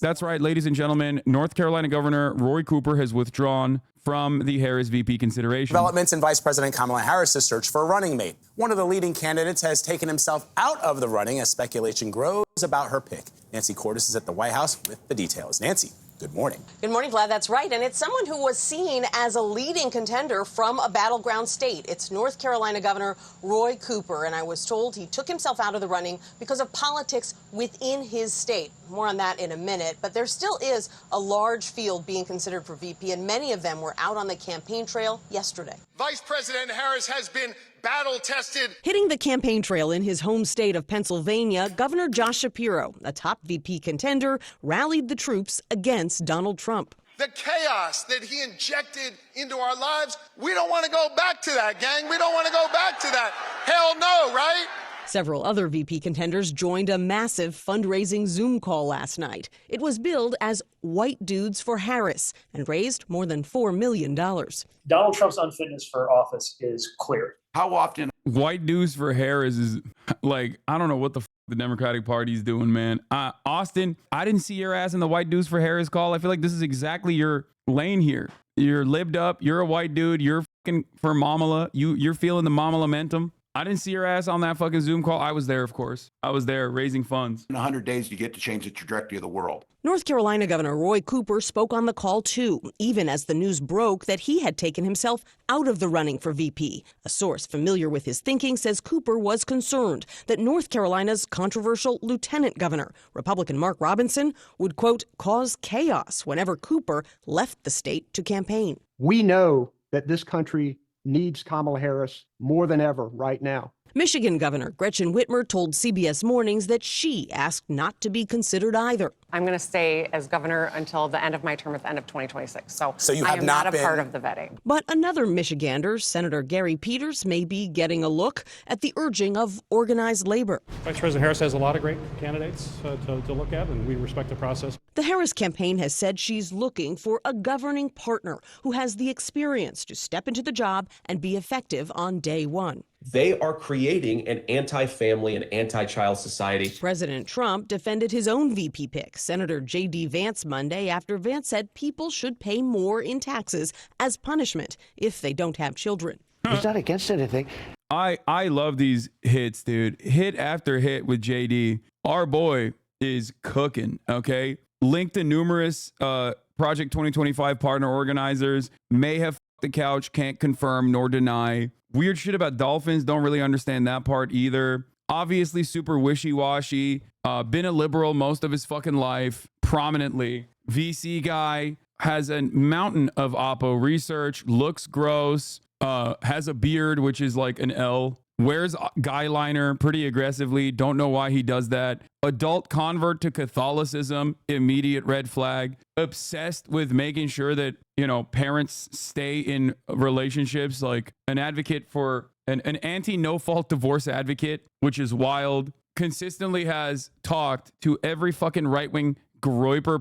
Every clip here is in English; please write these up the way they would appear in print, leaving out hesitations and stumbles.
That's right, ladies and gentlemen. North Carolina Governor Roy Cooper has withdrawn from the Harris VP consideration. Developments in Vice President Kamala Harris's search for a running mate. One of the leading candidates has taken himself out of the running as speculation grows about her pick. Nancy Cordes is at the White House with the details. Nancy, good morning. Good morning, Vlad. That's right. And it's someone who was seen as a leading contender from a battleground state. It's North Carolina Governor Roy Cooper. And I was told he took himself out of the running because of politics within his state. More on that in a minute. But there still is a large field being considered for VP, and many of them were out on the campaign trail yesterday. Vice President Harris has been battle-tested. Hitting the campaign trail in his home state of Pennsylvania, Governor Josh Shapiro, a top VP contender, rallied the troops against Donald Trump. The chaos that he injected into our lives, we don't want to go back to that, gang. We don't want to go back to that. Hell no, right? Several other VP contenders joined a massive fundraising Zoom call last night. It was billed as White Dudes for Harris and raised more than $4 million. Donald Trump's unfitness for office is clear. How often? White Dudes for Harris is like, I don't know what the the Democratic Party's doing, man. Austin, I didn't see your ass in the White Dudes for Harris call. I feel like this is exactly your lane here. You're libbed up. You're a white dude. You're fucking for Mamala. You're feeling the Mamala momentum. I didn't see your ass on that fucking Zoom call. I was there, of course. I was there raising funds. In 100 days, you get to change the trajectory of the world. North Carolina Governor Roy Cooper spoke on the call, too, even as the news broke that he had taken himself out of the running for VP. A source familiar with his thinking says Cooper was concerned that North Carolina's controversial lieutenant governor, Republican Mark Robinson, would, quote, cause chaos whenever Cooper left the state to campaign. We know that this country needs Kamala Harris more than ever right now. Michigan Governor Gretchen Whitmer told CBS Mornings that she asked not to be considered either. I'm going to stay as governor until the end of my term at the end of 2026. So you I have am not not been a part of the vetting. But another Michigander, Senator Gary Peters, may be getting a look at the urging of organized labor. Vice President Harris has a lot of great candidates to look at, and we respect the process. The Harris campaign has said she's looking for a governing partner who has the experience to step into the job and be effective on day one. They are creating an anti-family and anti-child society. President Trump defended his own VP pick, Senator JD Vance, Monday after Vance said people should pay more in taxes as punishment if they don't have children. He's not against anything. I love these hits, dude. Hit after hit with JD. Our boy is cooking, okay? Linked to numerous Project 2025 partner organizers. May have the couch, can't confirm nor deny. Weird shit about dolphins. Don't really understand that part either. Obviously super wishy-washy. Been a liberal most of his fucking life. Prominently. VC guy. Has a mountain of Oppo research. Looks gross. Has a beard, which is like an L. Wears guy liner pretty aggressively. Don't know why he does that. Adult convert to Catholicism. Immediate red flag. Obsessed with making sure that, you know, parents stay in relationships. Like an advocate for an anti-no-fault divorce advocate, which is wild. Consistently has talked to every fucking right-wing Groyper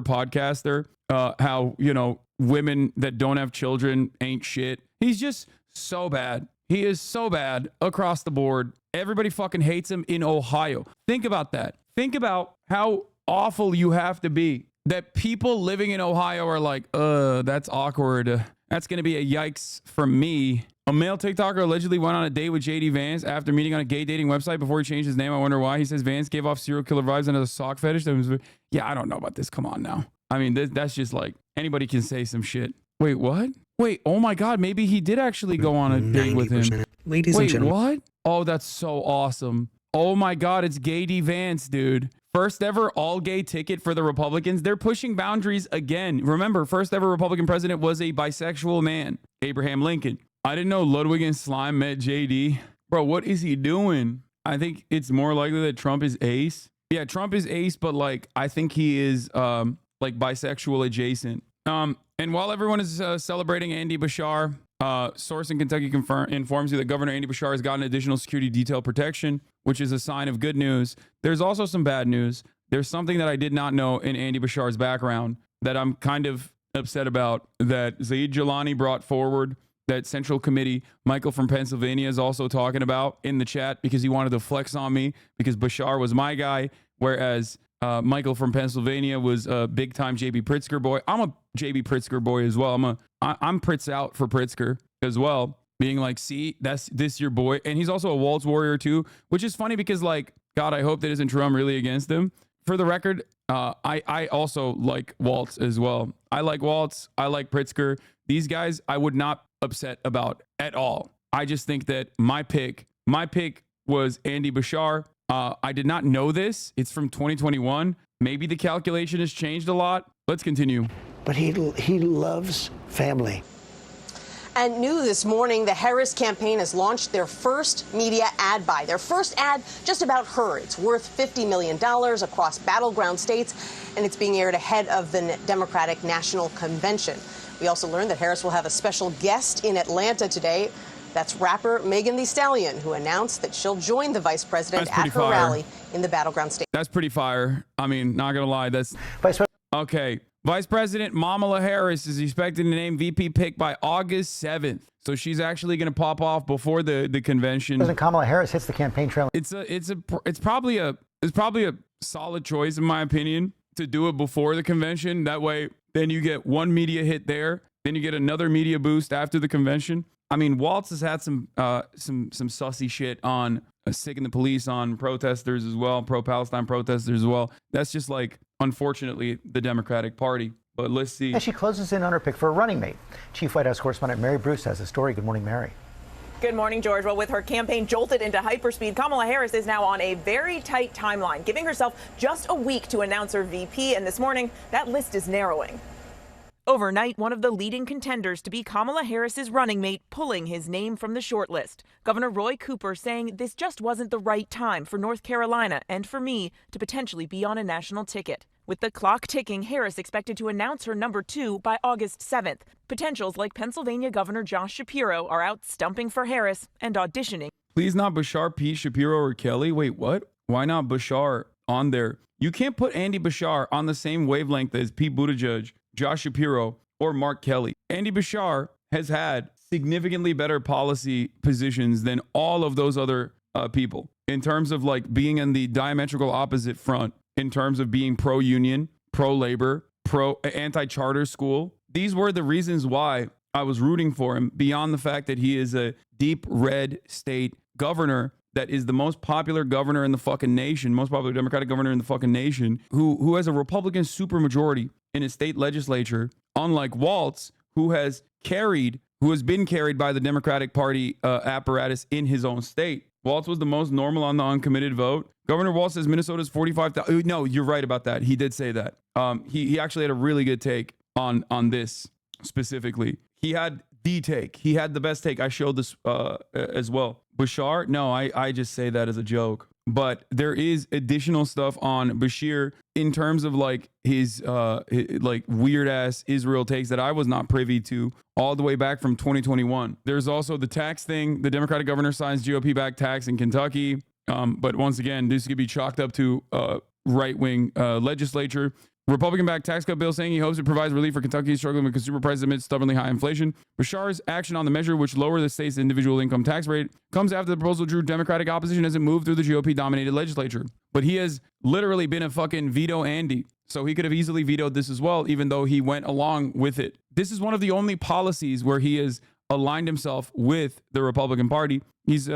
podcaster. How, you know, women that don't have children ain't shit. He's just so bad. He is so bad across the board. Everybody fucking hates him in Ohio. Think about that. Think about how awful you have to be that people living in Ohio are like, that's awkward. That's going to be a yikes from me. A male TikToker allegedly went on a date with JD Vance after meeting on a gay dating website before he changed his name. I wonder why. He says Vance gave off serial killer vibes and has a sock fetish. Yeah, I don't know about this. Come on now. I mean, that's just like anybody can say some shit. Wait, what? Wait, oh my God, maybe he did actually go on a date with him. Ladies and gentlemen. What? Oh, that's so awesome. Oh my God, it's JD Vance, dude. First ever all gay ticket for the Republicans. They're pushing boundaries again. Remember, first ever Republican president was a bisexual man, Abraham Lincoln. I didn't know Ludwig and Slime met JD. Bro, what is he doing? I think it's more likely that Trump is ace. Yeah, Trump is ace, but like, I think he is like bisexual adjacent. And while everyone is celebrating Andy Bashar, source in Kentucky informs you that Governor Andy Bashar has gotten additional security detail protection, which is a sign of good news. There's also some bad news. There's something that I did not know in Andy Bashar's background that I'm kind of upset about, that Zaid Jilani brought forward, that Central Committee Michael from Pennsylvania is also talking about in the chat because he wanted to flex on me because Bashar was my guy, whereas Michael from Pennsylvania was a big time JB Pritzker boy. I'm a JB Pritzker boy as well. I'm Pritz out for Pritzker as well. Being like, see, this your boy. And he's also a Waltz warrior too, which is funny because like, God, I hope that isn't true. I'm really against him. For the record, I also like Waltz as well. I like Waltz. I like Pritzker. These guys I would not upset about at all. I just think that my pick was Andy Bashar. I did not know this. It's from 2021. Maybe the calculation has changed a lot. Let's continue. But he loves family. And new this morning, the Harris campaign has launched their first media ad buy. Their first ad just about her. It's worth $50 million across battleground states, and it's being aired ahead of the Democratic National Convention. We also learned that Harris will have a special guest in Atlanta today. That's rapper Megan Thee Stallion, who announced that she'll join the vice president at her rally in the battleground state. That's pretty fire. I mean, not gonna lie, that's okay. Vice President Kamala Harris is expected to name VP pick by August 7th. So she's actually going to pop off before the convention. President Kamala Harris hits the campaign trail. It's probably a solid choice in my opinion to do it before the convention. That way, then you get one media hit there, then you get another media boost after the convention. I mean, Waltz has had some sussy shit on sticking the police on protesters as well, pro-Palestine protesters as well. That's just like, unfortunately, the Democratic Party. But let's see. As she closes in on her pick for a running mate. Chief White House correspondent Mary Bruce has a story. Good morning, Mary. Good morning, George. Well, with her campaign jolted into hyperspeed, Kamala Harris is now on a very tight timeline, giving herself just a week to announce her VP. And this morning, that list is narrowing. Overnight, one of the leading contenders to be Kamala Harris's running mate pulling his name from the shortlist. Governor Roy Cooper saying this just wasn't the right time for North Carolina and for me to potentially be on a national ticket. With the clock ticking, Harris expected to announce her number 2 by August 7th. Potentials like Pennsylvania Governor Josh Shapiro are out stumping for Harris and auditioning. Please not Bashar, Pete, Shapiro, or Kelly. Wait, what? Why not Bashar on there? You can't put Andy Bashar on the same wavelength as Pete Buttigieg, Josh Shapiro, or Mark Kelly. Andy Bashar has had significantly better policy positions than all of those other people in terms of like being in the diametrical opposite front, in terms of being pro-union, pro-labor, anti-charter school. These were the reasons why I was rooting for him, beyond the fact that he is a deep red state governor that is the most popular governor in the fucking nation, most popular Democratic governor in the fucking nation, who has a Republican supermajority in his state legislature, unlike Waltz, who has been carried by the Democratic Party apparatus in his own state. Waltz was the most normal on the uncommitted vote. Governor Waltz says Minnesota's 45,000. No, you're right about that. He did say that. He actually had a really good take on this specifically. He had the take. He had the best take. I showed this as well. Bashar? No, I just say that as a joke. But there is additional stuff on Bashir in terms of like his like weird ass Israel takes that I was not privy to all the way back from 2021. There's also the tax thing. The Democratic governor signs GOP-backed tax in Kentucky. But once again, this could be chalked up to right-wing legislature. Republican-backed tax cut bill saying he hopes it provides relief for Kentucky struggling with consumer prices amid stubbornly high inflation. Bashar's action on the measure, which lower the state's individual income tax rate, comes after the proposal drew Democratic opposition as it moved through the GOP-dominated legislature. But he has literally been a fucking veto Andy, so he could have easily vetoed this as well, even though he went along with it. This is one of the only policies where he has aligned himself with the Republican Party. He's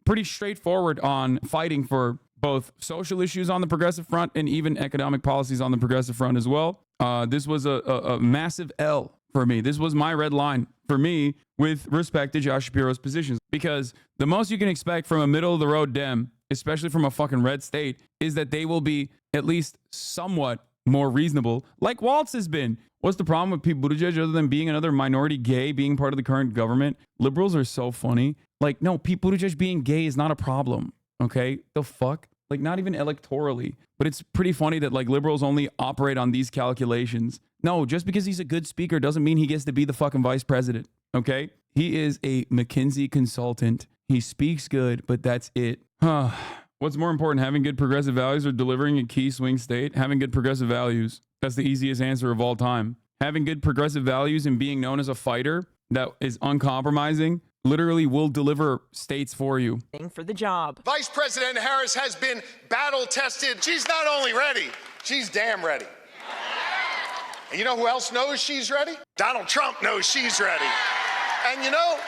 pretty straightforward on fighting for both social issues on the progressive front and even economic policies on the progressive front as well. This was a massive L for me. This was my red line for me with respect to Josh Shapiro's positions, because the most you can expect from a middle of the road Dem, especially from a fucking red state, is that they will be at least somewhat more reasonable, like Waltz has been. What's the problem with Pete Buttigieg other than being another minority gay, being part of the current government? Liberals are so funny. Like, no, Pete Buttigieg being gay is not a problem. Okay, the fuck? Like, not even electorally. But it's pretty funny that like liberals only operate on these calculations. No, just because he's a good speaker doesn't mean he gets to be the fucking vice president. Okay, he is a McKinsey consultant. He speaks good, but that's it. What's more important, having good progressive values or delivering a key swing state? Having good progressive values. That's the easiest answer of all time. Having good progressive values and being known as a fighter that is uncompromising literally will deliver states for you. For the job. Vice President Harris has been battle tested. She's not only ready, She's damn ready. And you know who else knows she's ready? Donald Trump knows she's ready. And you know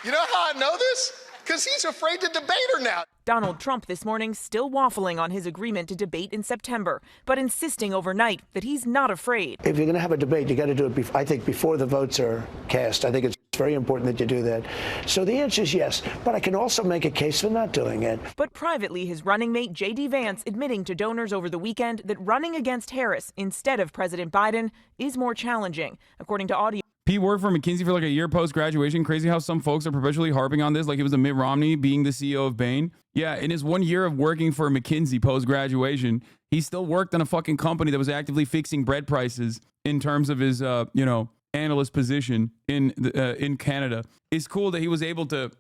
how I know this? Because he's afraid to debate her now. Donald Trump this morning still waffling on his agreement to debate in September, but insisting overnight that he's not afraid. If you're going to have a debate, you got to do it, I think, before the votes are cast. I think it's very important that you do that. So the answer is yes, but I can also make a case for not doing it. But privately, his running mate, JD Vance, admitting to donors over the weekend that running against Harris instead of President Biden is more challenging, according to audio. Pete worked for McKinsey for like a year post-graduation. Crazy how some folks are perpetually harping on this like it was a Mitt Romney being the CEO of Bain. Yeah, in his 1 year of working for McKinsey post-graduation, he still worked in a fucking company that was actively fixing bread prices in terms of his, analyst position in Canada. It's cool that he was able to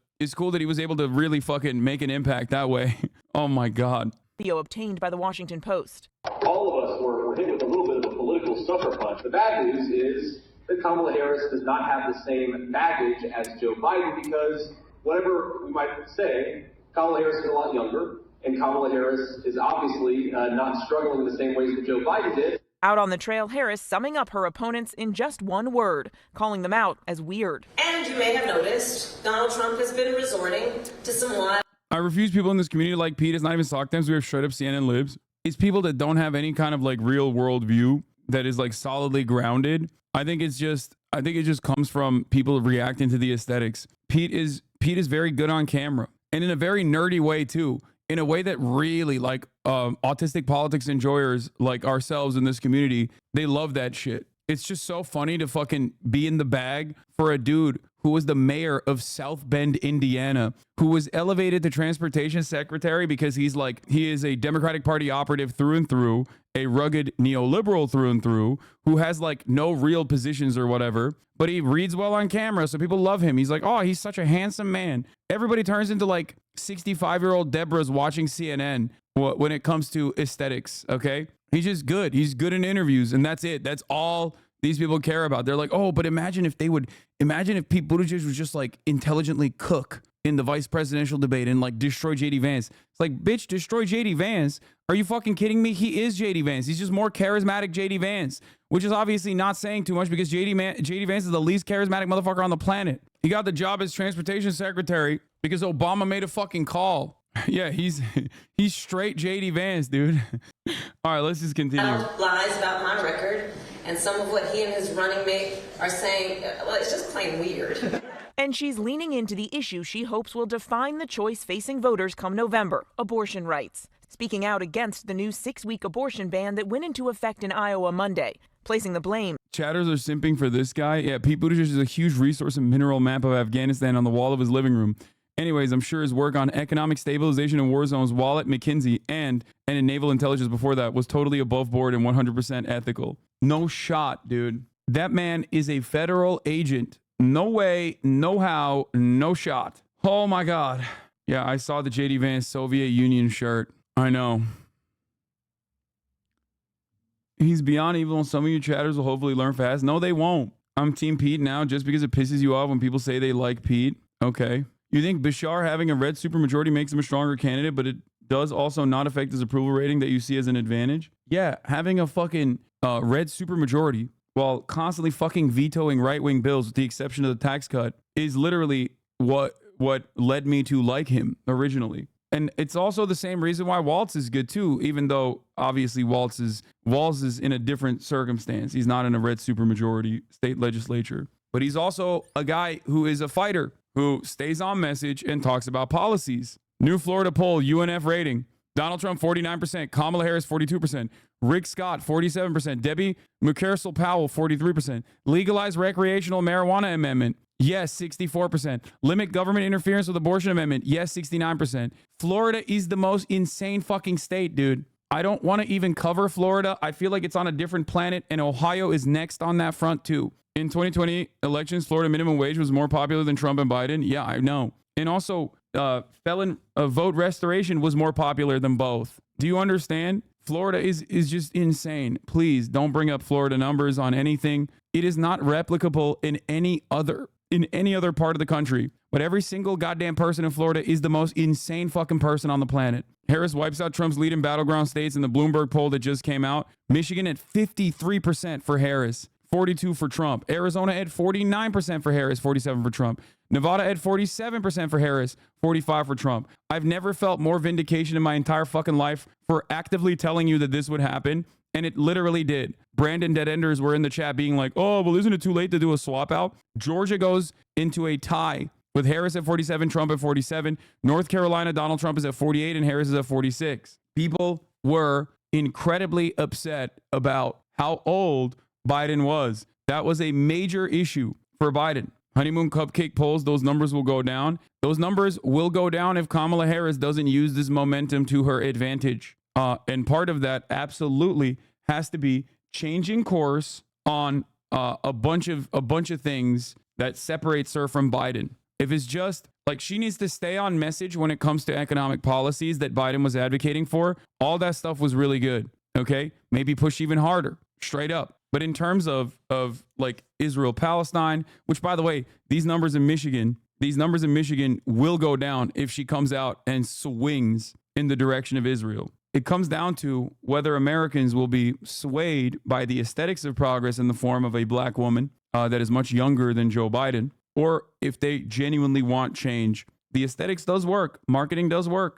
really fucking make an impact that way. Oh my God. Video obtained by the Washington Post. All of us were hit with a little bit of a political sucker punch. The bad news is that Kamala Harris does not have the same baggage as Joe Biden because whatever we might say, Kamala Harris is a lot younger, and Kamala Harris is obviously not struggling in the same ways that Joe Biden did. Out on the trail, Harris summing up her opponents in just one word, calling them out as weird. And you may have noticed Donald Trump has been resorting to some wild. I refuse people in this community like Pete. It's not even sock times. We are straight up CNN libs. It's people that don't have any kind of like real world view that is like solidly grounded. I think it just comes from people reacting to the aesthetics. Pete is very good on camera and in a very nerdy way too, in a way that really like autistic politics enjoyers like ourselves in this community, they love that shit. It's just so funny to fucking be in the bag for a dude who was the mayor of South Bend, Indiana, who was elevated to transportation secretary because he is a Democratic Party operative through and through, a rugged neoliberal through and through, who has like no real positions or whatever, but he reads well on camera, so people love him. He's like, oh, he's such a handsome man. Everybody turns into like 65-year-old Deborah's watching CNN when it comes to aesthetics, okay? He's just good. He's good in interviews, and that's it. That's all these people care about. They're like, oh, but imagine if Pete Buttigieg was just like intelligently cook in the vice presidential debate and like destroy JD Vance. It's like, bitch, destroy JD Vance? Are you fucking kidding me? He is JD Vance. He's just more charismatic JD Vance, which is obviously not saying too much because JD Vance is the least charismatic motherfucker on the planet. He got the job as transportation secretary because Obama made a fucking call. Yeah, he's straight JD Vance, dude. All right, let's just continue. Lies about my record, and some of what he and his running mate are saying, well, it's just plain weird. And she's leaning into the issue she hopes will define the choice facing voters come November, abortion rights. Speaking out against the new 6-week abortion ban that went into effect in Iowa Monday, placing the blame. Chatters are simping for this guy. Yeah, Pete Buttigieg is a huge resource and mineral map of Afghanistan on the wall of his living room. Anyways, I'm sure his work on economic stabilization in war zones while at McKinsey and in naval intelligence before that was totally above board and 100% ethical. No shot, dude. That man is a federal agent. No way, no how, no shot. Oh my God. Yeah, I saw the JD Vance Soviet Union shirt. I know. He's beyond evil, and some of you chatters will hopefully learn fast. No, they won't. I'm Team Pete now just because it pisses you off when people say they like Pete. Okay. You think Bashar having a red supermajority makes him a stronger candidate, but it does also not affect his approval rating that you see as an advantage? Yeah, having a fucking red supermajority while constantly fucking vetoing right-wing bills with the exception of the tax cut is literally what led me to like him originally. And it's also the same reason why Waltz is good too, even though obviously Waltz is in a different circumstance. He's not in a red supermajority state legislature, but he's also a guy who is a fighter, who stays on message and talks about policies. New Florida poll, UNF rating. Donald Trump, 49%. Kamala Harris, 42%. Rick Scott, 47%. Debbie McCarsell-Powell, 43%. Legalize recreational marijuana amendment. Yes, 64%. Limit government interference with abortion amendment. Yes, 69%. Florida is the most insane fucking state, dude. I don't want to even cover Florida. I feel like it's on a different planet, and Ohio is next on that front too. In 2020 elections, Florida minimum wage was more popular than Trump and Biden. Yeah, I know. And also, felon vote restoration was more popular than both. Do you understand? Florida is just insane. Please don't bring up Florida numbers on anything. It is not replicable in any other part of the country. but every single goddamn person in Florida is the most insane fucking person on the planet. Harris wipes out Trump's lead in battleground states in the Bloomberg poll that just came out. Michigan at 53% for Harris, 42 for Trump. Arizona at 49% for Harris, 47 for Trump. Nevada at 47% for Harris, 45 for Trump. I've never felt more vindication in my entire fucking life for actively telling you that this would happen. And it literally did. Brandon Dead Enders were in the chat being like, oh, well, isn't it too late to do a swap out? Georgia goes into a tie with Harris at 47, Trump at 47. North Carolina, Donald Trump is at 48 and Harris is at 46. People were incredibly upset about how old Biden was. That was a major issue for Biden. Honeymoon cupcake polls, those numbers will go down. Those numbers will go down if Kamala Harris doesn't use this momentum to her advantage. And part of that absolutely has to be changing course on a bunch of things that separates her from Biden. If it's just like she needs to stay on message when it comes to economic policies that Biden was advocating for, all that stuff was really good. Okay, maybe push even harder, straight up. But in terms of like Israel Palestine, which by the way, these numbers in Michigan will go down if she comes out and swings in the direction of Israel. It comes down to whether Americans will be swayed by the aesthetics of progress in the form of a black woman that is much younger than Joe Biden, or if they genuinely want change. The aesthetics does work. Marketing does work.